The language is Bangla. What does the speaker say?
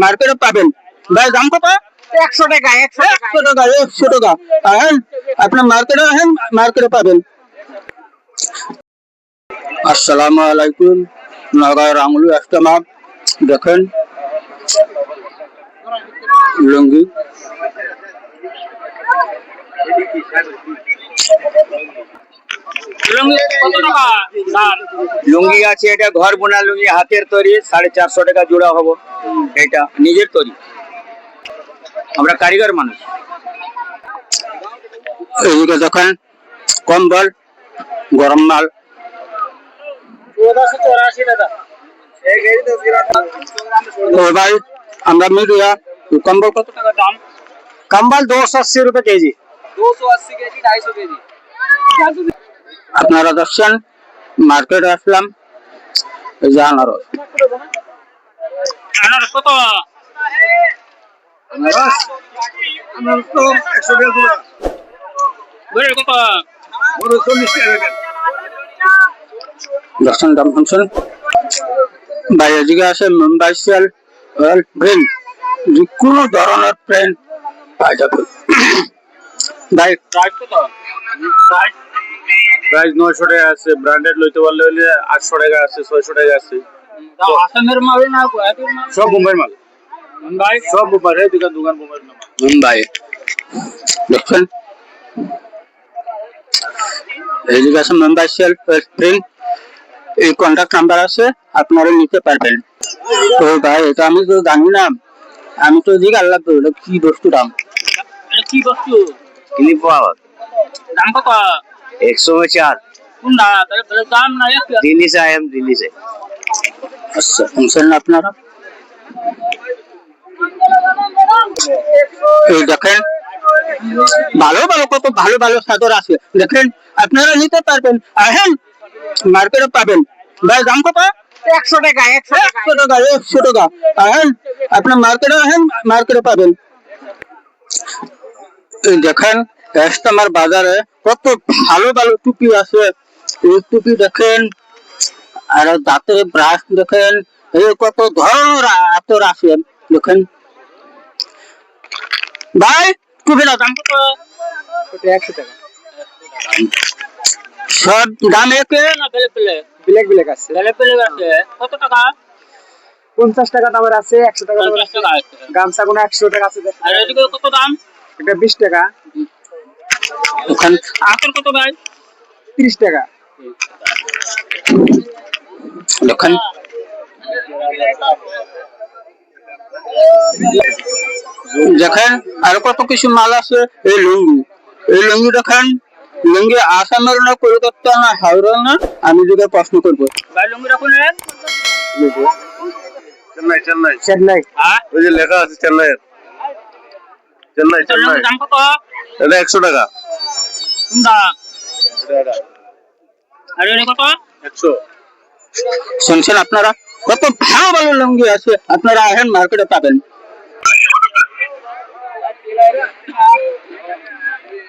মার্কেটে পাবেন। ভাই দাম কত? 100 টাকা 100 টাকা 100 টাকা 100 টাকা। হ্যাঁ আপনি মার্কেটে আসেন, মার্কেটে পাবেন। আসসালামু আলাইকুম। নগর আঙুলি কাস্টমার দেখেন লুঙ্গি লুঙ্গি আছে, এটা ঘর বোনা লুঙ্গি, হাতের তৈরি, 450 টাকা জোড়া হবো। এটা নিজের তৈরি, আমরা কারিগর মানুষ। এইদিকে দেখেন কম্বল গরম মাল। 1484 টাকা। ভাই আমরা মিডিয়া কম্বল কত টাকা দাম? कंबल 280 रुपए केजी। 280 KG 250 KG. আপনারা দেখছেন মার্কেটে আসলাম। এই যে আনারস কত? আনারস তো 100 টাকা জোড়া। বড় কত? বড় 40 টাকা। দেখছেন দাম শুনছেন। ভাই এদিকে আছে মুম্বাই সেল রয়্যাল প্রিন্ট, যে কোনো ধরনের প্রিন্ট পাওয়া যাবে। ভাই প্রাইস কত? প্রাইস 900 টাকা আছে, ব্র্যান্ডেড লইতে পারলে হলে 800 টাকা আছে, 600 টাকা আছে। আসামের মাল না গুয়াহাটির মাল? সব মুম্বাই মাল। মুম্বাই সব মুম্বাই, এই দোকান মুম্বাই মাল। মুম্বাই দেখছেন। এদিকে আছে মুম্বাই সেল প্রিন্ট, এই কন্ট্যাক্ট নাম্বার আছে, আপনারা নিতে পারবেন। তো ভাই এটা আমি তো জানি না, আমি তো এদিকে আল্লাহ কি বস্তু দাম, কি বস্তু ক্লিপ পাওয়ার দাম কত? 100 में 4। কোন দাম না? दिल्ली से आए हम, दिल्ली से। আচ্ছা শুনছেন না আপনারা? এই দেখেন ভালো ভালো কত ভালো ভালো চাদর আছে, দেখেন আপনারা নিতে পারবেন। আসেন মার্কেটে পাবেন। ভাই দাম কত? 100 টাকা 100 টাকা 100 টাকা 100 টাকা। আসেন আপনি মার্কেটে আসেন, মার্কেটে পাবেন। এই দেখেন কাস্টমার বাজারে কত ভালো ভালো টুপি আছে। এই টুপি দেখেন, আর দাঁতের ব্রাশ দেখেন, এই কত ধরনের আতর আছে দেখেন। ভাই টুপির দাম কত? 100 টাকা। সব দাম একে না পেলে পেলে? ব্ল্যাক ব্ল্যাক আছে। পেলে পেলে আছে কত টাকা? 50 টাকা দামের আছে, 100 টাকা দামের 50 আছে। টাকা আছে। গামছা গুলো 100 টাকা আছে। আর এদিকে কত দাম? এটা 20 টাকা। ওখানে আতর কত ভাই? 30 টাকা। দেখেন দেখেন আর কত কিছু মাল আছে। এই লুঙ্গি দেখেন, লুঙ্গি আসামের না কলকাতা না হাওড়া না, আমি যদি প্রশ্ন করবো ভাই লুঙ্গি রাখুন। চেন্নাই চেন্নাই চেন্নাই। ওই যে লেখা আছে চেন্নাই, চেন্নাই চেন্নাই। দাম কত? এটা 100 টাকা। আর এটা কত? 100। শুনছেন আপনারা কত ভালো ভালো লুঙ্গি আছে, আপনারা আসেন মার্কেটে পাবেন।